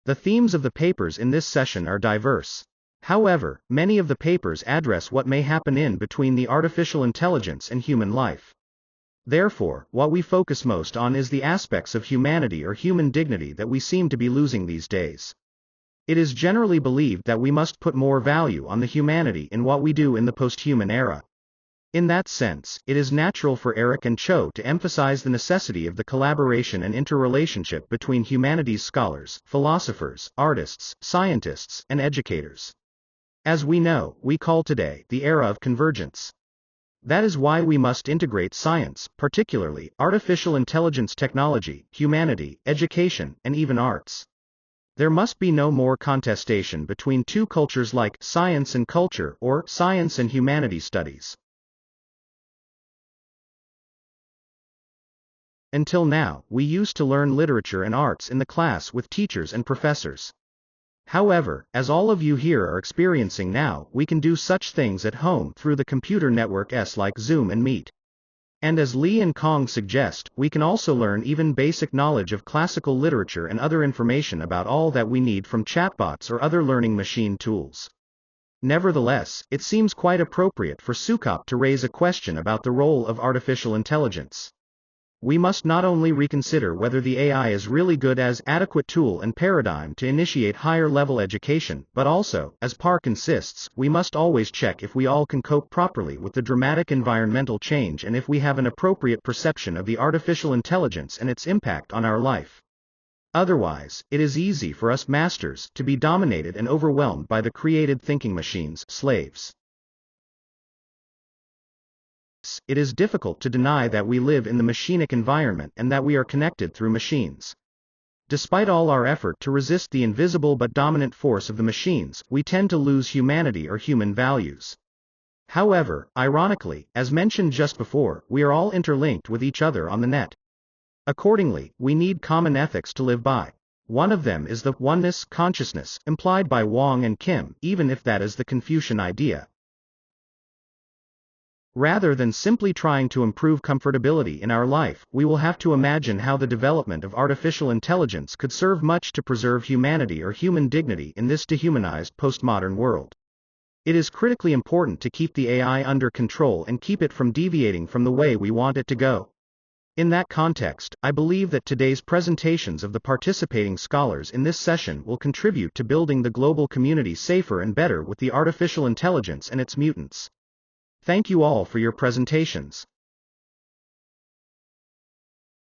The themes of the papers in this session are diverse. However, many of the papers address what may happen in between the artificial intelligence and human life. Therefore, what we focus most on is the aspects of humanity or human dignity that we seem to be losing these days. It is generally believed that we must put more value on the humanity in what we do in the post-human era. In that sense, it is natural for Eric and Cho to emphasize the necessity of the collaboration and interrelationship between humanities scholars, philosophers, artists, scientists, and educators. As we know, we call today the era of convergence. That is why we must integrate science, particularly artificial intelligence technology, humanity, education, and even arts. There must be no more contestation between two cultures like science and culture or science and humanities studies. Until now, we used to learn literature and arts in the class with teachers and professors. However, as all of you here are experiencing now, we can do such things at home through the computer networks like Zoom and Meet. And as Lee and Kong suggest, we can also learn even basic knowledge of classical literature and other information about all that we need from chatbots or other learning machine tools. Nevertheless, it seems quite appropriate for Sukop to raise a question about the role of artificial intelligence. We must not only reconsider whether the AI is really good as adequate tool and paradigm to initiate higher level education, but also, as Park insists, we must always check if we all can cope properly with the dramatic environmental change and if we have an appropriate perception of the artificial intelligence and its impact on our life. Otherwise, it is easy for us masters to be dominated and overwhelmed by the created thinking machines, slaves. It is difficult to deny that we live in the machinic environment and that we are connected through machines. Despite all our effort to resist the invisible but dominant force of the machines, we tend to lose humanity or human values. However, ironically, as mentioned just before, we are all interlinked with each other on the net. Accordingly, we need common ethics to live by. One of them is the oneness consciousness implied by Wang and Kim, even if that is the Confucian idea. Rather than simply trying to improve comfortability in our life, we will have to imagine how the development of artificial intelligence could serve much to preserve humanity or human dignity in this dehumanized postmodern world. It is critically important to keep the AI under control and keep it from deviating from the way we want it to go. In that context, I believe that today's presentations of the participating scholars in this session will contribute to building the global community safer and better with the artificial intelligence and its mutants. Thank you all for your presentations.